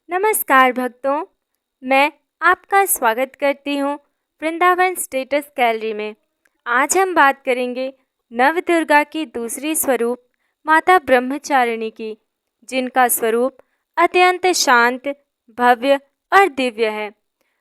नमस्कार भक्तों, मैं आपका स्वागत करती हूँ वृंदावन स्टेटस गैलरी में। आज हम बात करेंगे नवदुर्गा की दूसरी स्वरूप माता ब्रह्मचारिणी की, जिनका स्वरूप अत्यंत शांत, भव्य और दिव्य है।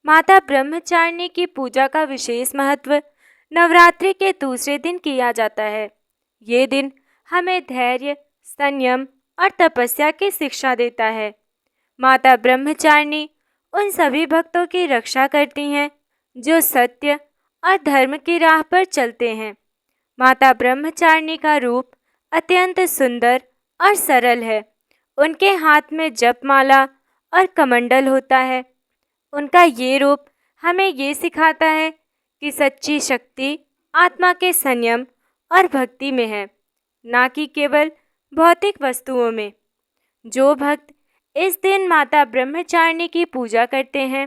माता ब्रह्मचारिणी की पूजा का विशेष महत्व नवरात्रि के दूसरे दिन किया जाता है। ये दिन हमें धैर्य, संयम और तपस्या की शिक्षा देता है। माता ब्रह्मचारिणी उन सभी भक्तों की रक्षा करती हैं जो सत्य और धर्म की राह पर चलते हैं। माता ब्रह्मचारिणी का रूप अत्यंत सुंदर और सरल है। उनके हाथ में जपमाला और कमंडल होता है। उनका ये रूप हमें ये सिखाता है कि सच्ची शक्ति आत्मा के संयम और भक्ति में है, ना कि केवल भौतिक वस्तुओं में। जो भक्त इस दिन माता ब्रह्मचारिणी की पूजा करते हैं,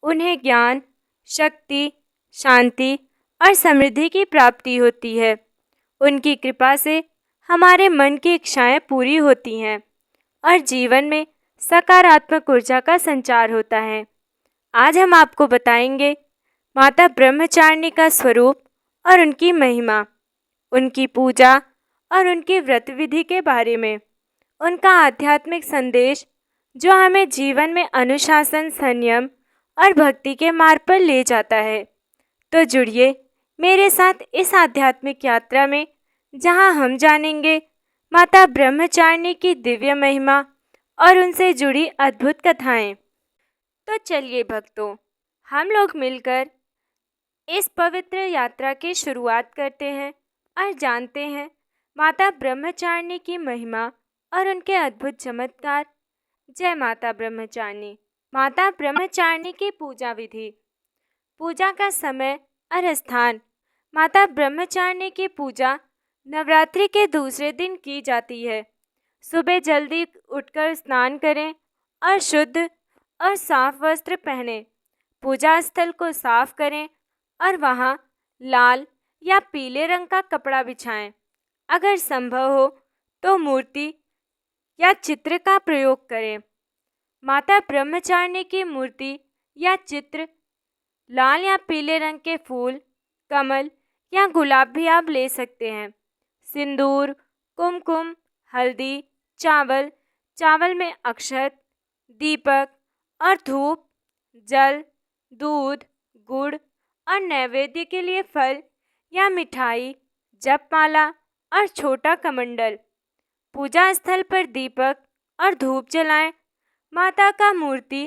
उन्हें ज्ञान, शक्ति, शांति और समृद्धि की प्राप्ति होती है। उनकी कृपा से हमारे मन की इच्छाएं पूरी होती हैं और जीवन में सकारात्मक ऊर्जा का संचार होता है। आज हम आपको बताएंगे माता ब्रह्मचारिणी का स्वरूप और उनकी महिमा, उनकी पूजा और उनकी व्रत विधि के बारे में। उनका आध्यात्मिक संदेश जो हमें जीवन में अनुशासन, संयम और भक्ति के मार्ग पर ले जाता है। तो जुड़िए मेरे साथ इस आध्यात्मिक यात्रा में, जहां हम जानेंगे माता ब्रह्मचारिणी की दिव्य महिमा और उनसे जुड़ी अद्भुत कथाएं। तो चलिए भक्तों, हम लोग मिलकर इस पवित्र यात्रा की शुरुआत करते हैं और जानते हैं माता ब्रह्मचारिणी की महिमा और उनके अद्भुत चमत्कार। जय माता ब्रह्मचारिणी। माता ब्रह्मचारिणी की पूजा विधि। पूजा का समय और स्थान। माता ब्रह्मचारिणी की पूजा नवरात्रि के दूसरे दिन की जाती है। सुबह जल्दी उठकर स्नान करें और शुद्ध और साफ वस्त्र पहनें। पूजा स्थल को साफ करें और वहाँ लाल या पीले रंग का कपड़ा बिछाएं। अगर संभव हो तो मूर्ति या चित्र का प्रयोग करें। माता ब्रह्मचारिणी की मूर्ति या चित्र लाल या पीले रंग के फूल, कमल या गुलाब भी आप ले सकते हैं। सिंदूर, कुमकुम, हल्दी, चावल में अक्षत, दीपक और धूप, जल, दूध, गुड़ और नैवेद्य के लिए फल या मिठाई, जपमाला और छोटा कमंडल। पूजा स्थल पर दीपक और धूप जलाएं। माता का मूर्ति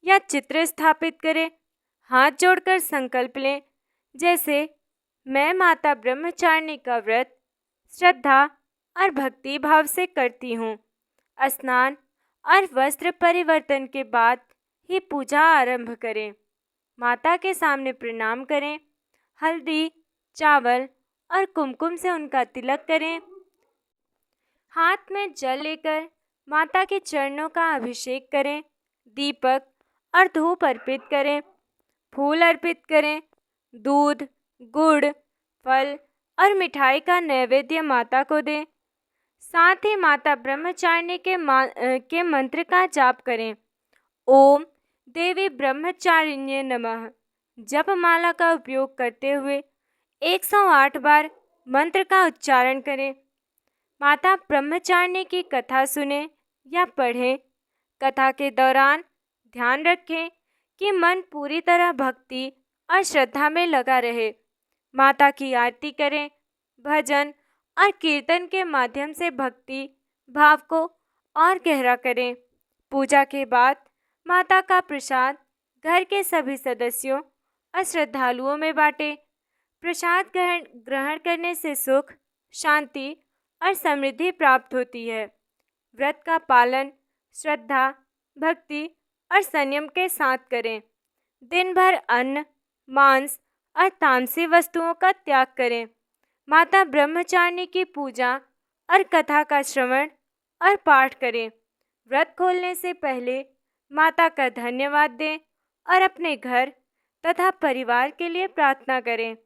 या चित्र स्थापित करें। हाथ जोड़कर संकल्प लें, जैसे मैं माता ब्रह्मचारिणी का व्रत श्रद्धा और भक्ति भाव से करती हूँ। स्नान और वस्त्र परिवर्तन के बाद ही पूजा आरंभ करें। माता के सामने प्रणाम करें। हल्दी, चावल और कुमकुम से उनका तिलक करें। हाथ में जल लेकर माता के चरणों का अभिषेक करें। दीपक और धूप अर्पित करें। फूल अर्पित करें। दूध, गुड़, फल और मिठाई का नैवेद्य माता को दें। साथ ही माता ब्रह्मचारिणी के मंत्र का जाप करें। ओम देवी ब्रह्मचारिण्ये नमः जपमाला का उपयोग करते हुए 108 बार मंत्र का उच्चारण करें। माता ब्रह्मचारिणी की कथा सुने या पढ़ें। कथा के दौरान ध्यान रखें कि मन पूरी तरह भक्ति और श्रद्धा में लगा रहे। माता की आरती करें। भजन और कीर्तन के माध्यम से भक्ति भाव को और गहरा करें। पूजा के बाद माता का प्रसाद घर के सभी सदस्यों और श्रद्धालुओं में बांटें। प्रसाद ग्रहण करने से सुख, शांति और समृद्धि प्राप्त होती है। व्रत का पालन श्रद्धा, भक्ति और संयम के साथ करें। दिन भर अन्न, मांस और तामसी वस्तुओं का त्याग करें। माता ब्रह्मचारिणी की पूजा और कथा का श्रवण और पाठ करें। व्रत खोलने से पहले माता का धन्यवाद दें और अपने घर तथा परिवार के लिए प्रार्थना करें।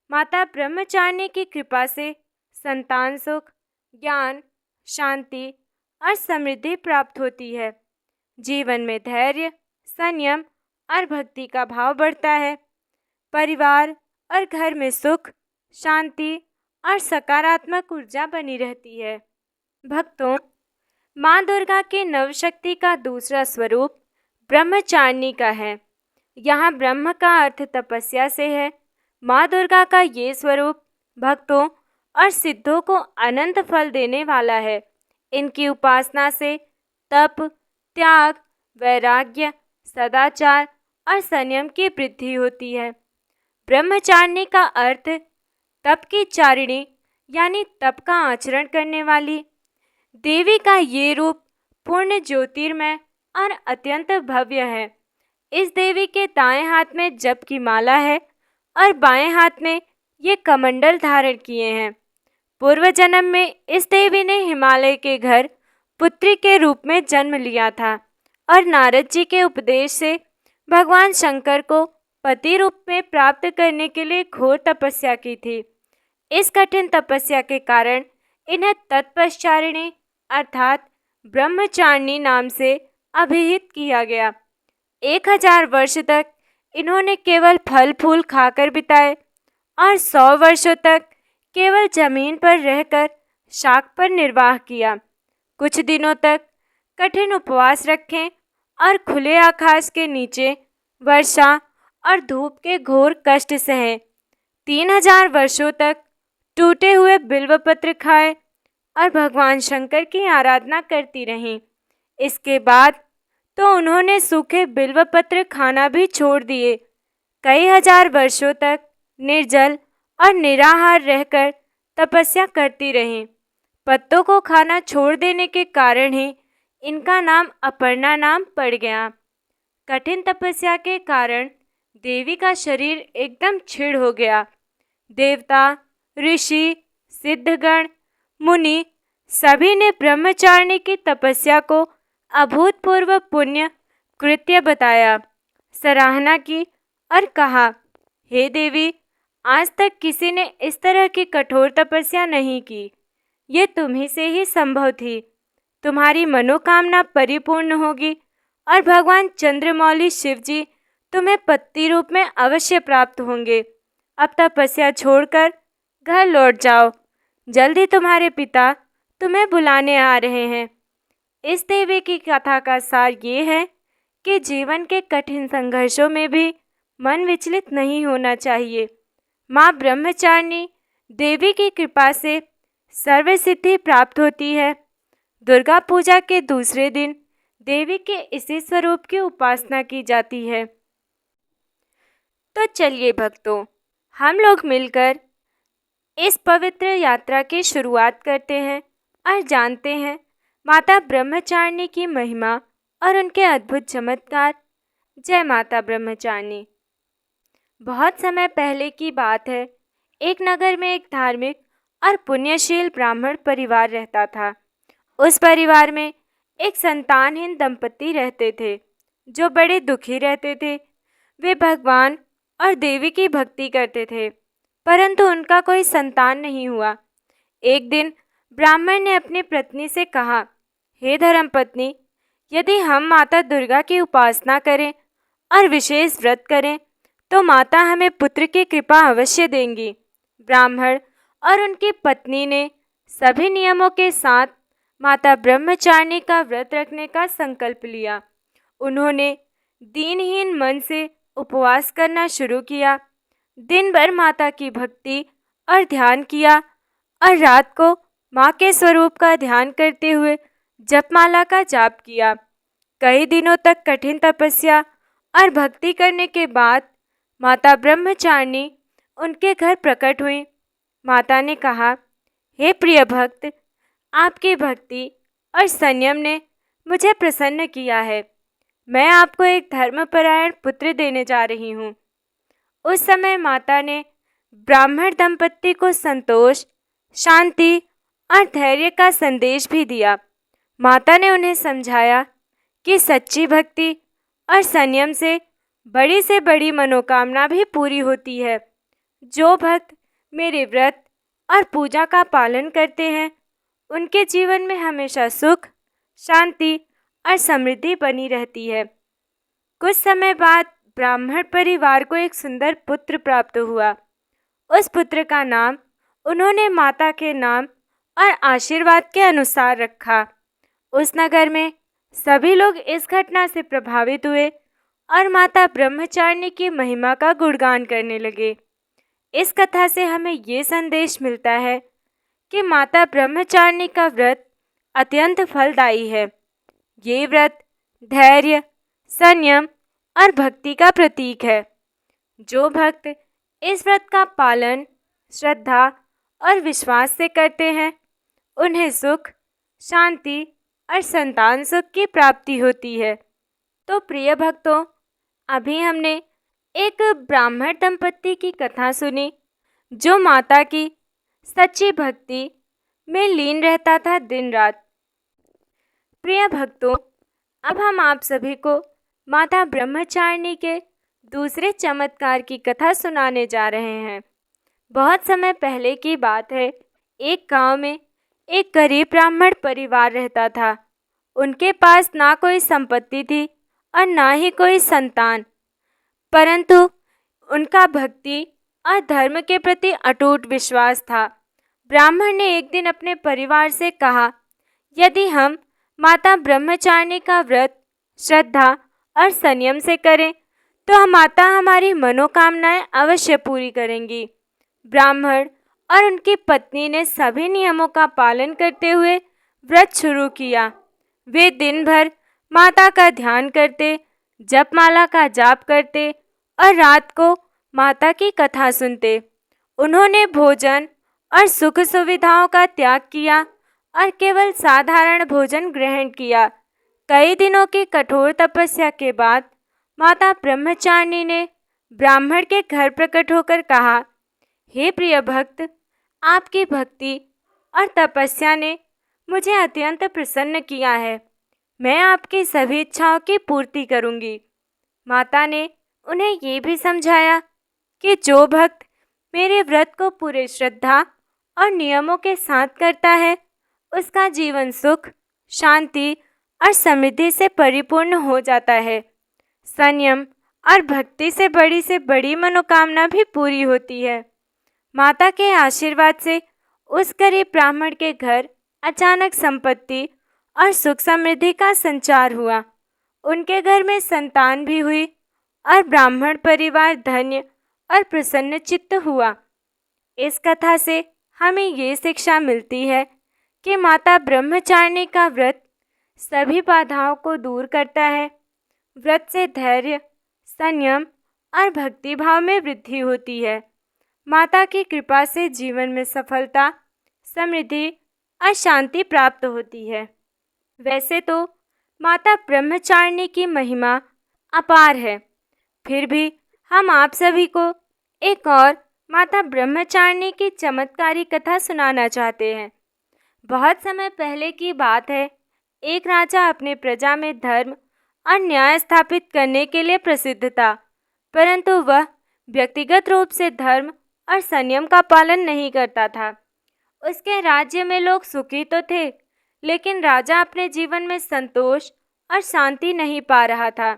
माता ब्रह्मचारिणी की कृपा से संतान सुख, ज्ञान, शांति और समृद्धि प्राप्त होती है। जीवन में धैर्य, संयम और भक्ति का भाव बढ़ता है। परिवार और घर में सुख, शांति और सकारात्मक ऊर्जा बनी रहती है। भक्तों, माँ दुर्गा की नवशक्ति का दूसरा स्वरूप ब्रह्मचारिणी का है। यहाँ ब्रह्म का अर्थ तपस्या से है। माँ दुर्गा का ये स्वरूप भक्तों और सिद्धों को अनंत फल देने वाला है। इनकी उपासना से तप, त्याग, वैराग्य, सदाचार और संयम की वृद्धि होती है। ब्रह्मचारिणी का अर्थ तप की चारिणी यानी तप का आचरण करने वाली। देवी का ये रूप पूर्ण ज्योतिर्मय और अत्यंत भव्य है। इस देवी के दाएं हाथ में जप की माला है और बाएं हाथ में ये कमंडल धारण किए हैं। पूर्व जन्म में इस देवी ने हिमालय के घर पुत्री के रूप में जन्म लिया था और नारद जी के उपदेश से भगवान शंकर को पति रूप में प्राप्त करने के लिए घोर तपस्या की थी। इस कठिन तपस्या के कारण इन्हें तत्पश्चारिणी अर्थात ब्रह्मचारिणी नाम से अभिहित किया गया। 1000 वर्ष तक इन्होंने केवल फल फूल खाकर बिताए और 100 वर्षों तक केवल जमीन पर रहकर शाक पर निर्वाह किया। कुछ दिनों तक कठिन उपवास रखें और खुले आकाश के नीचे वर्षा और धूप के घोर कष्ट सहे। 3000 वर्षों तक टूटे हुए बिल्वपत्र खाए और भगवान शंकर की आराधना करती रहीं। इसके बाद तो उन्होंने सूखे बिल्वपत्र खाना भी छोड़ दिए। कई हजार वर्षों तक निर्जल और निराहार रहकर तपस्या करती रहीं। पत्तों को खाना छोड़ देने के कारण ही इनका नाम अपर्णा नाम पड़ गया। कठिन तपस्या के कारण देवी का शरीर एकदम क्षीण हो गया। देवता, ऋषि, सिद्धगण, मुनि सभी ने ब्रह्मचारिणी की तपस्या को अभूतपूर्व पुण्य कृत्य बताया, सराहना की और कहा, हे देवी, आज तक किसी ने इस तरह की कठोर तपस्या नहीं की। ये तुम्ही से ही संभव थी। तुम्हारी मनोकामना परिपूर्ण होगी और भगवान चंद्रमौली शिव जी तुम्हें पति रूप में अवश्य प्राप्त होंगे। अब तपस्या छोड़कर घर लौट जाओ। जल्दी तुम्हारे पिता तुम्हें बुलाने आ रहे हैं। इस देवी की कथा का सार ये है कि जीवन के कठिन संघर्षों में भी मन विचलित नहीं होना चाहिए। माँ ब्रह्मचारिणी देवी की कृपा से सर्वसिद्धि प्राप्त होती है। दुर्गा पूजा के दूसरे दिन देवी के इसी स्वरूप की उपासना की जाती है। तो चलिए भक्तों, हम लोग मिलकर इस पवित्र यात्रा की शुरुआत करते हैं और जानते हैं माता ब्रह्मचारिणी की महिमा और उनके अद्भुत चमत्कार। जय माता ब्रह्मचारिणी। बहुत समय पहले की बात है। एक नगर में एक धार्मिक और पुण्यशील ब्राह्मण परिवार रहता था। उस परिवार में एक संतानहीन दंपति रहते थे जो बड़े दुखी रहते थे। वे भगवान और देवी की भक्ति करते थे, परंतु उनका कोई संतान नहीं हुआ। एक दिन ब्राह्मण ने अपनी पत्नी से कहा, हे धर्मपत्नी, यदि हम माता दुर्गा की उपासना करें और विशेष व्रत करें तो माता हमें पुत्र की कृपा अवश्य देंगी। ब्राह्मण और उनकी पत्नी ने सभी नियमों के साथ माता ब्रह्मचारिणी का व्रत रखने का संकल्प लिया। उन्होंने दीनहीन मन से उपवास करना शुरू किया। दिन भर माता की भक्ति और ध्यान किया और रात को माँ के स्वरूप का ध्यान करते हुए जपमाला का जाप किया। कई दिनों तक कठिन तपस्या और भक्ति करने के बाद माता ब्रह्मचारिणी उनके घर प्रकट हुई। माता ने कहा, हे प्रिय भक्त, आपकी भक्ति और संयम ने मुझे प्रसन्न किया है। मैं आपको एक धर्मपरायण पुत्र देने जा रही हूँ। उस समय माता ने ब्राह्मण दंपत्ति को संतोष, शांति और धैर्य का संदेश भी दिया। माता ने उन्हें समझाया कि सच्ची भक्ति और संयम से बड़ी मनोकामना भी पूरी होती है। जो भक्त मेरे व्रत और पूजा का पालन करते हैं उनके जीवन में हमेशा सुख, शांति और समृद्धि बनी रहती है। कुछ समय बाद ब्राह्मण परिवार को एक सुंदर पुत्र प्राप्त हुआ। उस पुत्र का नाम उन्होंने माता के नाम और आशीर्वाद के अनुसार रखा। उस नगर में सभी लोग इस घटना से प्रभावित हुए और माता ब्रह्मचारिणी की महिमा का गुणगान करने लगे। इस कथा से हमें ये संदेश मिलता है कि माता ब्रह्मचारिणी का व्रत अत्यंत फलदायी है। ये व्रत धैर्य, संयम और भक्ति का प्रतीक है। जो भक्त इस व्रत का पालन श्रद्धा और विश्वास से करते हैं, उन्हें सुख, शांति और संतान सुख की प्राप्ति होती है। तो प्रिय भक्तों, अभी हमने एक ब्राह्मण दंपत्ति की कथा सुनी जो माता की सच्ची भक्ति में लीन रहता था दिन रात। प्रिय भक्तों, अब हम आप सभी को माता ब्रह्मचारिणी के दूसरे चमत्कार की कथा सुनाने जा रहे हैं। बहुत समय पहले की बात है। एक गांव में एक गरीब ब्राह्मण परिवार रहता था। उनके पास ना कोई संपत्ति थी और ना ही कोई संतान, परंतु उनका भक्ति और धर्म के प्रति अटूट विश्वास था। ब्राह्मण ने एक दिन अपने परिवार से कहा, यदि हम माता ब्रह्मचारिणी का व्रत श्रद्धा और संयम से करें तो माता हमारी मनोकामनाएं अवश्य पूरी करेंगी। ब्राह्मण और उनकी पत्नी ने सभी नियमों का पालन करते हुए व्रत शुरू किया। वे दिन भर माता का ध्यान करते, जपमाला का जाप करते और रात को माता की कथा सुनते। उन्होंने भोजन और सुख सुविधाओं का त्याग किया और केवल साधारण भोजन ग्रहण किया। कई दिनों की कठोर तपस्या के बाद माता ब्रह्मचारिणी ने ब्राह्मण के घर प्रकट होकर कहा, हे प्रिय भक्त, आपकी भक्ति और तपस्या ने मुझे अत्यंत प्रसन्न किया है। मैं आपकी सभी इच्छाओं की पूर्ति करूंगी। माता ने उन्हें ये भी समझाया कि जो भक्त मेरे व्रत को पूरे श्रद्धा और नियमों के साथ करता है, उसका जीवन सुख, शांति और समृद्धि से परिपूर्ण हो जाता है। संयम और भक्ति से बड़ी मनोकामना भी पूरी होती है। माता के आशीर्वाद से उस गरीब ब्राह्मण के घर अचानक संपत्ति और सुख समृद्धि का संचार हुआ। उनके घर में संतान भी हुई और ब्राह्मण परिवार धन्य और प्रसन्न चित्त हुआ। इस कथा से हमें ये शिक्षा मिलती है कि माता ब्रह्मचारिणी का व्रत सभी बाधाओं को दूर करता है। व्रत से धैर्य, संयम और भक्ति भाव में वृद्धि होती है। माता की कृपा से जीवन में सफलता, समृद्धि और शांति प्राप्त होती है। वैसे तो माता ब्रह्मचारिणी की महिमा अपार है, फिर भी हम आप सभी को एक और माता ब्रह्मचारिणी की चमत्कारी कथा सुनाना चाहते हैं। बहुत समय पहले की बात है। एक राजा अपने प्रजा में धर्म और न्याय स्थापित करने के लिए प्रसिद्ध था, परंतु वह व्यक्तिगत रूप से धर्म और संयम का पालन नहीं करता था। उसके राज्य में लोग सुखी तो थे, लेकिन राजा अपने जीवन में संतोष और शांति नहीं पा रहा था।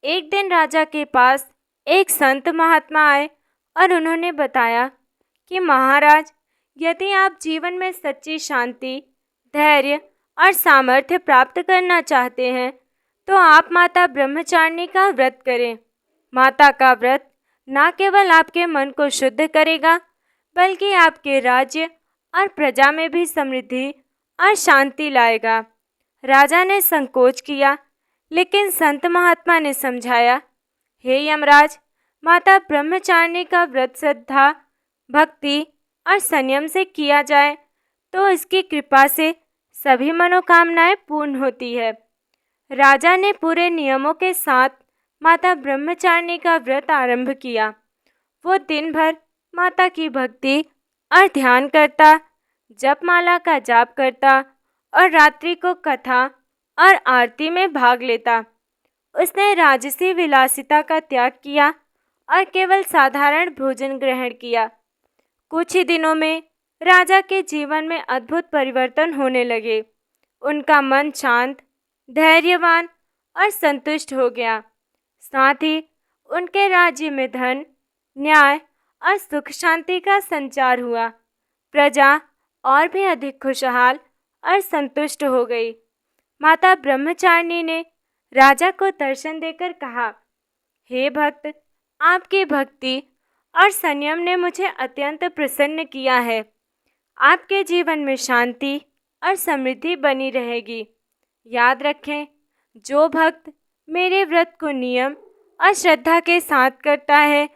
एक दिन राजा के पास एक संत महात्मा आए और उन्होंने बताया कि महाराज, यदि आप जीवन में सच्ची शांति, धैर्य और सामर्थ्य प्राप्त करना चाहते हैं तो आप माता ब्रह्मचारिणी का व्रत करें। माता का व्रत न केवल आपके मन को शुद्ध करेगा, बल्कि आपके राज्य और प्रजा में भी समृद्धि और शांति लाएगा। राजा ने संकोच किया, लेकिन संत महात्मा ने समझाया, हे यमराज, माता ब्रह्मचारिणी का व्रत श्रद्धा, भक्ति और संयम से किया जाए तो इसकी कृपा से सभी मनोकामनाएं पूर्ण होती है। राजा ने पूरे नियमों के साथ माता ब्रह्मचारिणी का व्रत आरंभ किया। वो दिन भर माता की भक्ति और ध्यान करता, जपमाला का जाप करता और रात्रि को कथा और आरती में भाग लेता। उसने राजसी विलासिता का त्याग किया और केवल साधारण भोजन ग्रहण किया। कुछ ही दिनों में राजा के जीवन में अद्भुत परिवर्तन होने लगे। उनका मन शांत, धैर्यवान और संतुष्ट हो गया। साथ ही उनके राज्य में धन, न्याय और सुख शांति का संचार हुआ। प्रजा और भी अधिक खुशहाल और संतुष्ट हो गई। माता ब्रह्मचारिणी ने राजा को दर्शन देकर कहा, हे भक्त, आपकी भक्ति और संयम ने मुझे अत्यंत प्रसन्न किया है। आपके जीवन में शांति और समृद्धि बनी रहेगी। याद रखें, जो भक्त मेरे व्रत को नियम और श्रद्धा के साथ करता है,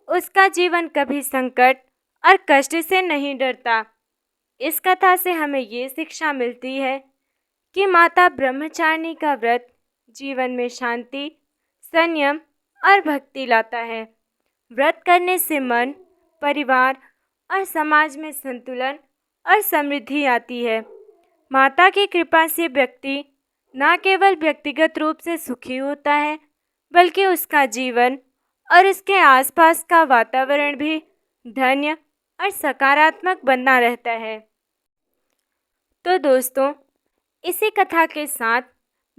उसका जीवन कभी संकट और कष्ट से नहीं डरता। इस कथा से हमें ये शिक्षा मिलती है कि माता ब्रह्मचारिणी का व्रत जीवन में शांति, संयम और भक्ति लाता है। व्रत करने से मन, परिवार और समाज में संतुलन और समृद्धि आती है। माता की कृपा से व्यक्ति न केवल व्यक्तिगत रूप से सुखी होता है, बल्कि उसका जीवन और उसके आसपास का वातावरण भी धन्य और सकारात्मक बना रहता है। तो दोस्तों, इसी कथा के साथ,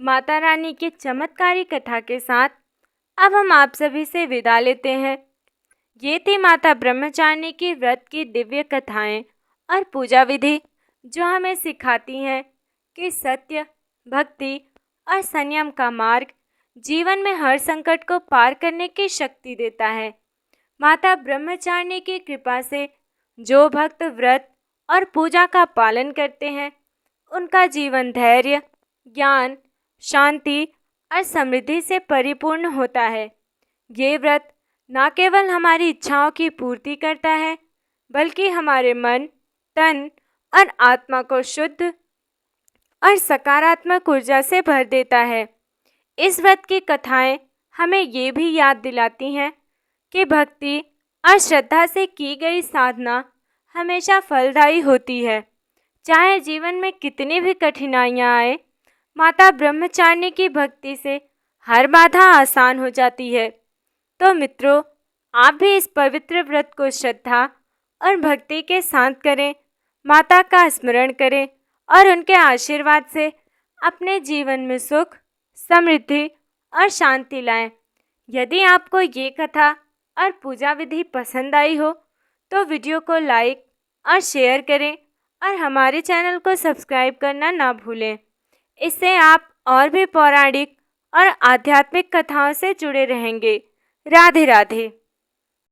माता रानी की चमत्कारी कथा के साथ अब हम आप सभी से विदा लेते हैं। ये थी माता ब्रह्मचारिणी की व्रत की दिव्य कथाएं और पूजा विधि, जो हमें सिखाती हैं कि सत्य, भक्ति और संयम का मार्ग जीवन में हर संकट को पार करने की शक्ति देता है। माता ब्रह्मचारिणी की कृपा से जो भक्त व्रत और पूजा का पालन करते हैं, उनका जीवन धैर्य, ज्ञान, शांति और समृद्धि से परिपूर्ण होता है। ये व्रत न केवल हमारी इच्छाओं की पूर्ति करता है, बल्कि हमारे मन, तन और आत्मा को शुद्ध और सकारात्मक ऊर्जा से भर देता है। इस व्रत की कथाएं हमें ये भी याद दिलाती हैं कि भक्ति और श्रद्धा से की गई साधना हमेशा फलदायी होती है। चाहे जीवन में कितनी भी कठिनाइयाँ आए, माता ब्रह्मचारिणी की भक्ति से हर बाधा आसान हो जाती है। तो मित्रों, आप भी इस पवित्र व्रत को श्रद्धा और भक्ति के साथ करें, माता का स्मरण करें और उनके आशीर्वाद से अपने जीवन में सुख, समृद्धि और शांति लाएं। यदि आपको ये कथा और पूजा विधि पसंद आई हो, तो वीडियो को लाइक और शेयर करें और हमारे चैनल को सब्सक्राइब करना ना भूलें। इससे आप और भी पौराणिक और आध्यात्मिक कथाओं से जुड़े रहेंगे। राधे राधे।